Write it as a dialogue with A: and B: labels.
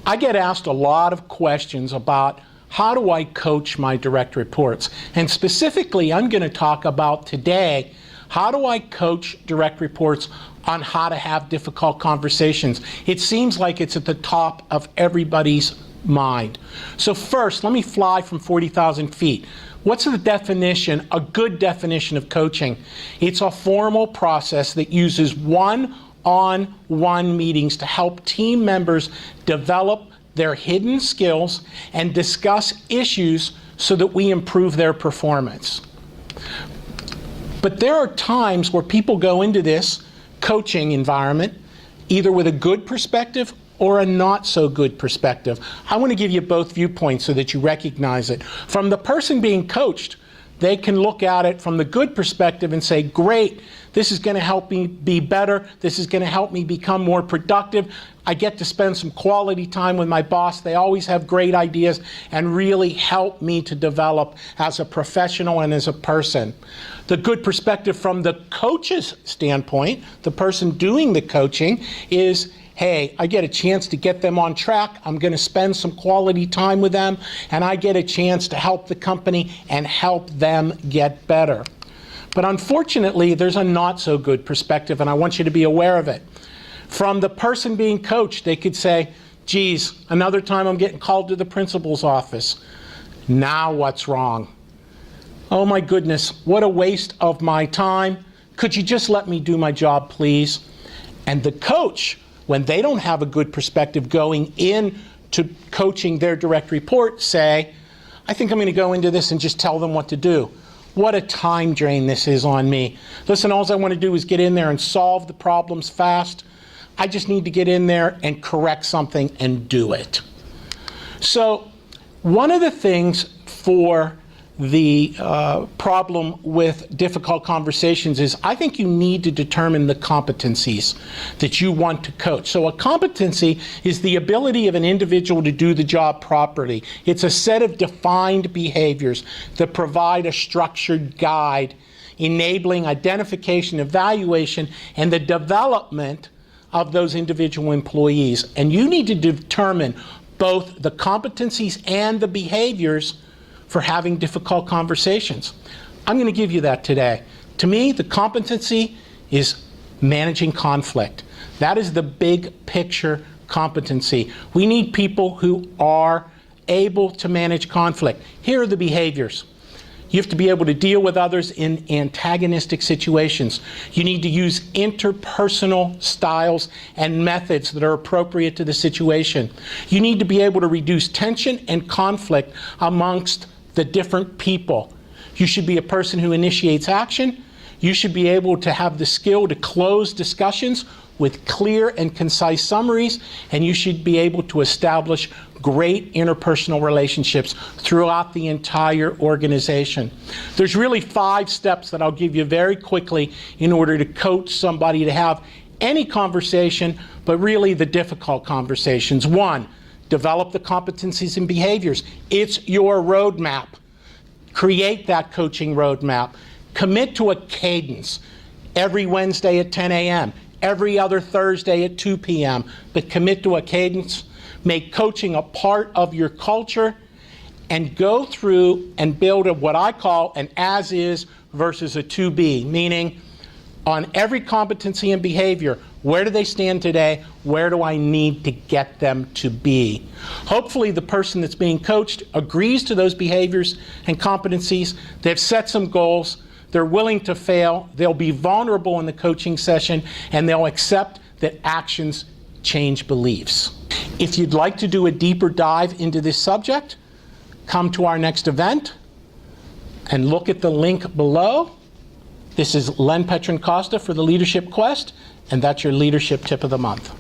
A: I get asked a lot of questions about how do I coach my direct reports? And specifically, I'm going to talk about today, how do I coach direct reports on how to have difficult conversations? It seems like it's at the top of everybody's mind. So first, let me fly from 40,000 feet. What's the definition, a good definition of coaching? It's a formal process that uses one-on-one meetings to help team members develop their hidden skills and discuss issues so that we improve their performance. But there are times where people go into this coaching environment either with a good perspective or a not so good perspective. I want to give you both viewpoints so that you recognize it. From the person being coached, they can look at it from the good perspective and say, great, this is going to help me be better. This is going to help me become more productive. I get to spend some quality time with my boss. They always have great ideas and really help me to develop as a professional and as a person. The good perspective from the coach's standpoint, the person doing the coaching, is, hey, I get a chance to get them on track. I'm going to spend some quality time with them, and I get a chance to help the company and help them get better. But unfortunately, there's a not so good perspective, and I want you to be aware of it. From the person being coached, they could say, geez, another time I'm getting called to the principal's office. Now what's wrong? Oh my goodness, what a waste of my time. Could you just let me do my job, please? And the coach, when they don't have a good perspective going into coaching their direct report, say, I think I'm going to go into this and just tell them what to do. What a time drain this is on me. Listen, all I want to do is get in there and solve the problems fast. I just need to get in there and correct something and do it. So one of the things for the problem with difficult conversations is I think you need to determine the competencies that you want to coach. So a competency is the ability of an individual to do the job properly. It's a set of defined behaviors that provide a structured guide enabling identification, evaluation, and the development of those individual employees. And you need to determine both the competencies and the behaviors for having difficult conversations. I'm going to give you that today. To me, the competency is managing conflict. That is the big picture competency. We need people who are able to manage conflict. Here are the behaviors. You have to be able to deal with others in antagonistic situations. You need to use interpersonal styles and methods that are appropriate to the situation. You need to be able to reduce tension and conflict amongst the different people. You should be a person who initiates action. You should be able to have the skill to close discussions with clear and concise summaries, and you should be able to establish great interpersonal relationships throughout the entire organization. There's really 5 steps that I'll give you very quickly in order to coach somebody to have any conversation, but really the difficult conversations. 1, develop the competencies and behaviors. It's your roadmap. Create that coaching roadmap. Commit to a cadence every Wednesday at 10 a.m., every other Thursday at 2 p.m., but commit to a cadence. Make coaching a part of your culture, and go through and build what I call an as-is versus a to-be, meaning on every competency and behavior, where do they stand today? Where do I need to get them to be? Hopefully the person that's being coached agrees to those behaviors and competencies. They've set some goals. They're willing to fail. They'll be vulnerable in the coaching session, and they'll accept that actions change beliefs. If you'd like to do a deeper dive into this subject, come to our next event and look at the link below. This is Len Petrin-Costa for the Leadership Quest, and that's your Leadership Tip of the Month.